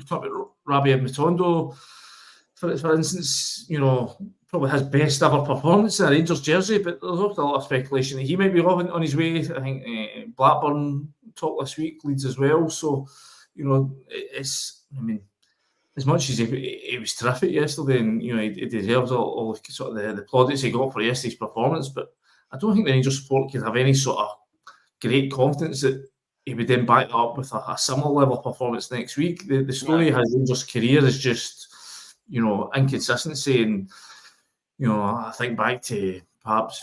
talk about Rabbi Matondo, for instance, probably his best ever performance in a Rangers jersey, but there's also a lot of speculation that he might be on his way. I think Blackburn talk this week, Leeds as well. So, it's, as much as he was terrific yesterday, and he deserves all sort of the plaudits he got for yesterday's performance, but I don't think the Rangers support could have any sort of great confidence that he would then back up with a similar level of performance next week. The story of his Rangers career is just, inconsistency, and I think back to perhaps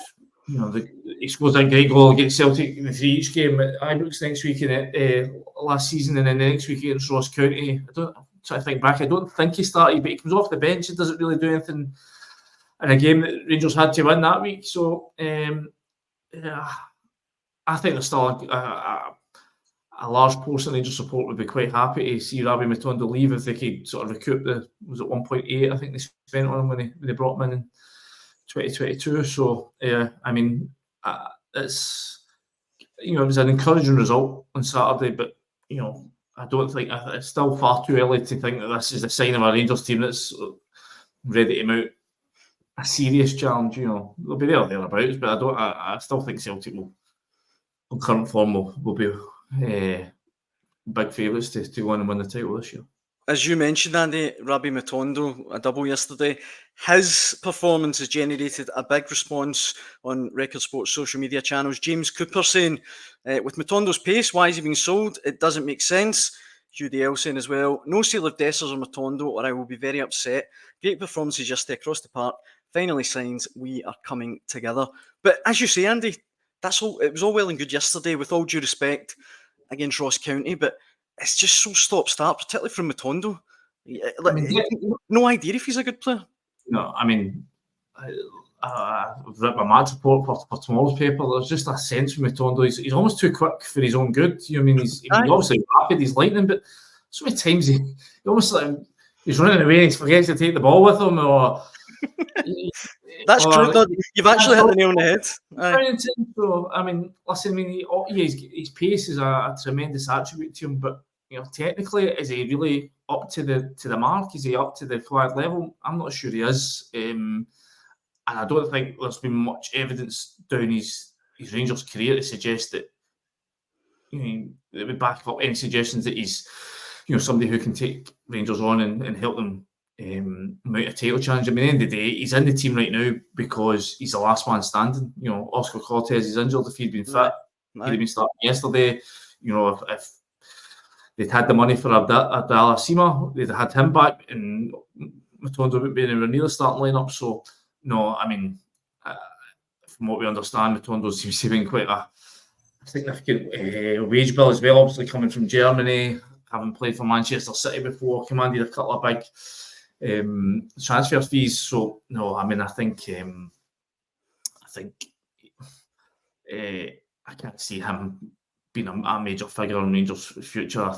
he scores a great goal against Celtic in the 3-each game at Ibrox next week in last season, and then the next week against Ross County. I don't think he started, but he comes off the bench and doesn't really do anything in a game that Rangers had to win that week. So I think there's still a large portion of Rangers support would be quite happy to see Rabbi Matondo leave if they could sort of recoup was it 1.8 I think they spent on him when they brought him in 2022. So it's it was an encouraging result on Saturday, but I don't think it's still far too early to think that this is a sign of a Rangers team that's ready to mount a serious challenge. They'll be there or thereabouts, but I still think Celtic will, on current form, will be big favourites to go on and win the title this year. As you mentioned, Andy, Rabbi Matondo, a double yesterday. His performance has generated a big response on Record Sports social media channels. James Cooper saying, with Matondo's pace, why is he being sold? It doesn't make sense. Hugh DL saying as well, no sale of Dessers or Matondo or I will be very upset. Great performances yesterday across the park. Finally signs we are coming together. But as you say, Andy, it was all well and good yesterday, with all due respect, against Ross County, but it's just so stop-start, particularly from Matondo. No idea if he's a good player. No, I've written my match report for tomorrow's paper. There's just a sense from Matondo. He's almost too quick for his own good. He's obviously rapid, he's lightning, but so many times he almost he's running away and he forgets to take the ball with him, or that's true. Though. You've actually hit the nail on the head. So, his pace is a tremendous attribute to him, but technically, is he really up to the mark? Is he up to the flag level? I'm not sure he is, and I don't think there's been much evidence down his Rangers career to suggest that that would back up any suggestions that he's somebody who can take Rangers on and help them mount a title challenge. At the end of the day, he's in the team right now because he's the last man standing. Oscar Cortez is injured. If he'd been fit, he'd have been starting yesterday. If they'd had the money for Abdallah Sima, they'd have had him back, and Matondo wouldn't be anywhere near the starting lineup. So, no, from what we understand, Matondo seems to have been quite a significant wage bill as well, obviously coming from Germany, having played for Manchester City before, commanded a couple of big transfer fees. So, no, I can't see him being a major figure in Rangers' future. I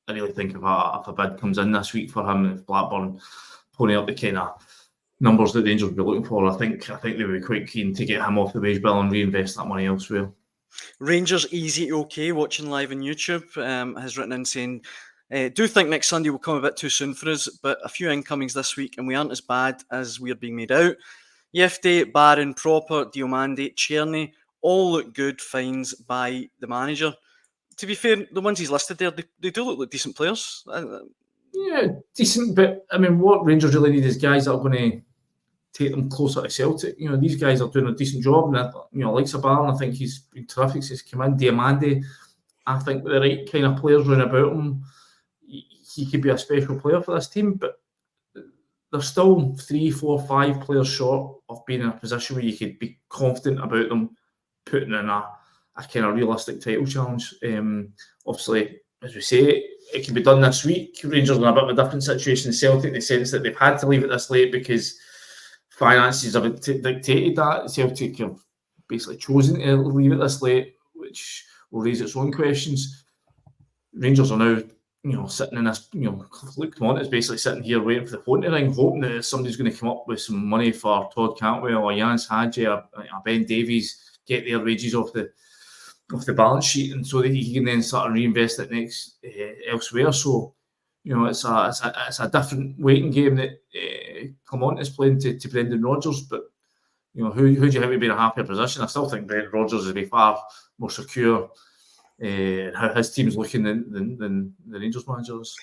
really think if a bid comes in this week for him, if Blackburn pony up the kind of numbers that Rangers would be looking for, I think they would be quite keen to get him off the wage bill and reinvest that money elsewhere. Rangers Easy OK, watching live on YouTube, has written in saying, do think next Sunday will come a bit too soon for us, but a few incomings this week and we aren't as bad as we're being made out. Yefte, Barron, Proper, Diomande, Czerny, all look good finds by the manager. To be fair, the ones he's listed there, they do look like decent players. Yeah, decent, but what Rangers really need is guys that are going to take them closer to Celtic. These guys are doing a decent job, and like Saban, I think he's been terrific since he came in. Diomande, I think with the right kind of players round about him, he could be a special player for this team, but they're still 3, 4, 5 players short of being in a position where you could be confident about them putting in a kind of realistic title challenge. Obviously, as we say, it can be done this week. Rangers are in a bit of a different situation in Celtic in the sense that they've had to leave it this late because finances have dictated that. Celtic have basically chosen to leave it this late, which will raise its own questions. Rangers are now, sitting in this, Luke Mont is basically sitting here waiting for the phone to ring, hoping that somebody's going to come up with some money for Todd Cantwell or Yanis Hadji or Ben Davies, get their wages off the balance sheet, and so that he can then start and reinvest it elsewhere. So, you know, it's a different waiting game that Clement is playing to Brendan Rodgers. But you know, who do you think would be in a happier position? I still think Brendan Rodgers would be far more secure how his team's looking than the Rangers managers.